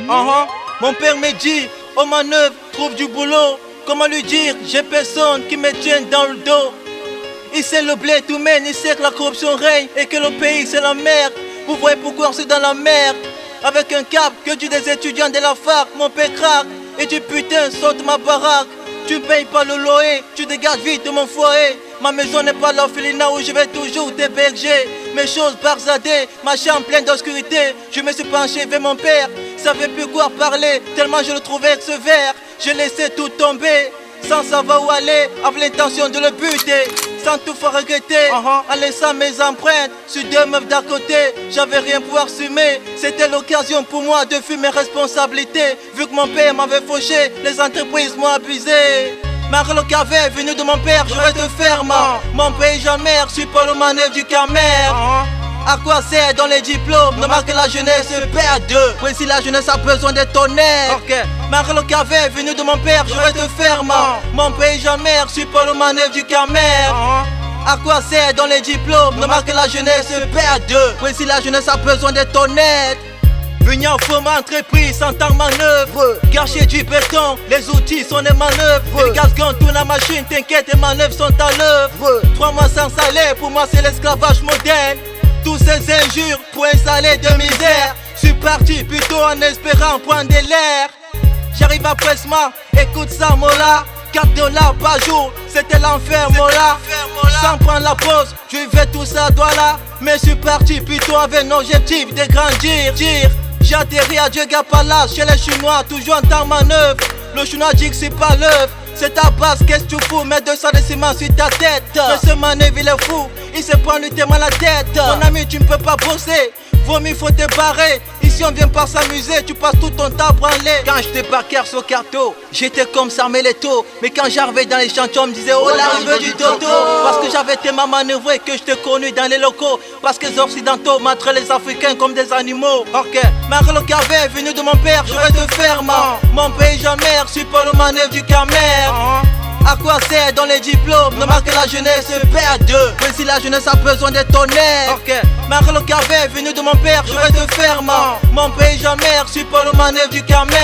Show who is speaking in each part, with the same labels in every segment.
Speaker 1: Mon père me dit, aux manœuvres, trouve du boulot. Comment lui dire, j'ai personne qui me tienne dans le dos. Il sait le blé tout mène, il sait que la corruption règne et que le pays c'est la merde. Vous voyez pourquoi on est dans la merde. Avec un cap que tu des étudiants de la fac, mon père craque. Et du putain saute de ma baraque. Tu ne payes pas le loyer, tu dégages vite de mon foyer. Ma maison n'est pas l'orphelinat où je vais toujours t'héberger. Mes choses barzadées, ma chambre pleine d'obscurité. Je me suis penché vers mon père, savais plus quoi parler, tellement je le trouvais sévère. Je laissais tout tomber, sans savoir où aller, avec l'intention de le buter, sans tout faire regretter, en laissant mes empreintes sur deux meufs d'à côté. J'avais rien pour assumer, c'était l'occasion pour moi de fuir mes responsabilités. Vu que mon père m'avait fauché, les entreprises m'ont abusé. Malgré le cavet venu de mon père, je reste ferme. Mon pays jamais reçu par le manœuvre du Camer. À quoi sert dans les diplômes? Normal que la jeunesse se perde. Oui, si la jeunesse a besoin de tonnerre. Malgré le cavet venu de mon père, je reste ferme. Mon pays jamais reçu par le manœuvre du Camer. À quoi sert dans les diplômes? Normal que la jeunesse se perde. Oui, si la jeunesse a besoin de tonnerre. Venir faut ma entreprise sans temps manœuvre. Gâcher du béton, les outils sont des manœuvres. Les gaz-gants tournent la machine, t'inquiète, les manœuvres sont à l'œuvre. 3 mois sans salaire, pour moi c'est l'esclavage moderne. Tous ces injures pour un salaire de misère. Suis parti plutôt en espérant prendre de l'air. J'arrive à Presma, écoute ça Mola. 4 $ par jour, c'était l'enfer Mola. Sans prendre la pause, je vais tout ça là. Mais je suis parti plutôt avec un objectif de grandir. J'ai atterri à Diega Palace chez les Chinois, toujours en temps manœuvre. Le Chinois dit que c'est pas l'œuvre. C'est ta base, qu'est-ce que tu fous? Mets 200 déciments sur ta tête. Mais ce manœuvre il est fou, il se prend tellement la tête. Mon ami tu ne peux pas bosser, vaut mieux faut te barrer. Ici on vient pas s'amuser, tu passes tout ton temps à branler. Quand j'étais parqueur sur carto, j'étais comme Sarmeletto. Mais quand j'arrivais dans les chantiers on me disait oh l'arrivée du Toto. Parce que j'avais tellement manœuvré que j'étais connu dans les locaux. Parce que les occidentaux montraient les africains comme des animaux. Malgré le cavet venu de mon père, je reste ferme. Mon pays jamais reçu par le manœuvre du Camer. À quoi sert dans les diplômes? Normal que la jeunesse se perde. Mais si la jeunesse a besoin de tonnerre. Malgré le cavet venu de mon père, je reste ferme. Mon pays jamais reçu par le manœuvre du Camer.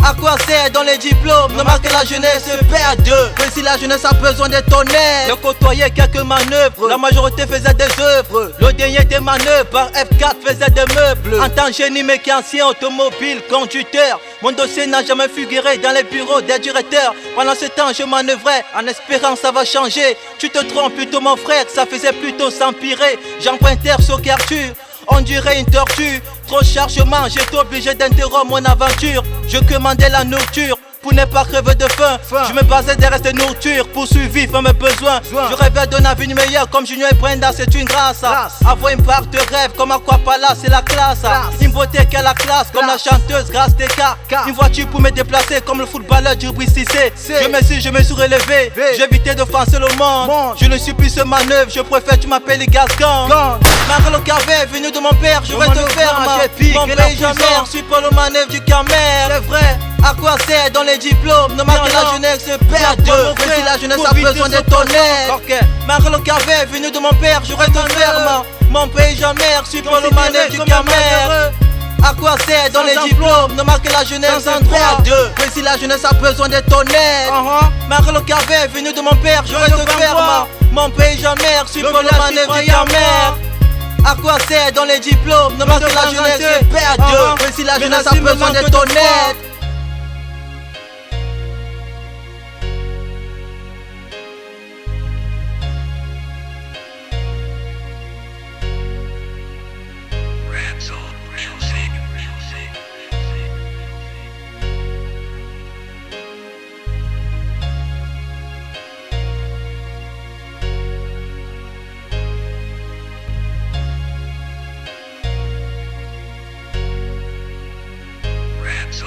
Speaker 1: À quoi sert dans les diplômes? Normal que la jeunesse se perde. Mais si la jeunesse a besoin de tonnerre. Je côtoyais quelques manœuvres, la majorité faisait des œuvres. Le dernier des manœuvres par F4 faisait des meubles. En tant que génie mécanicien automobile, conducteur, mon dossier n'a jamais figuré dans les bureaux des directeurs. Pendant ce temps je manœuvrais en espérant ça va changer. Tu te trompes plutôt mon frère, ça faisait plutôt s'empirer. J'empruntais sur Carture, on dirait une tortue. Trop de chargement, j'étais obligé d'interrompre mon aventure. Je commandais la nourriture pour ne pas crever de faim. Je me basais des restes de nourriture pour survivre mes besoins. Je rêvais d'un avenir meilleur comme Junior et Brenda, c'est une grâce. Avoir une part de rêve comme Aquapala, c'est la classe. Une beauté qu'à la classe comme la chanteuse Grâce TK. Une voiture pour me déplacer comme le footballeur du Cissé. Je me suis relevé, j'ai évité de français le monde. Je ne suis plus ce manœuvre, je préfère tu m'appelles les gaz-gang. Malgré le cavet venu de mon père, je reste ferme. Mon pays jamais reçu par le manœuvre du Camer. C'est vrai. À quoi sert dans les diplômes? Normal que la jeunesse se perde. Mais si la jeunesse a besoin de tonnerre. Malgré le cavet venu de mon père, je reste ferme. Mon pays jamais reçu par le manœuvre du Camer. À quoi sert dans les diplômes? Normal que la jeunesse se perde. Mais si la jeunesse a besoin de tonnerre. Malgré le cavet venu de mon père, je reste ferme. Mon pays jamais reçu par le manœuvre du Camer. À quoi sert dans les diplômes? Normal que la jeunesse se perde. Mais si la jeunesse a besoin de tonnerre.
Speaker 2: So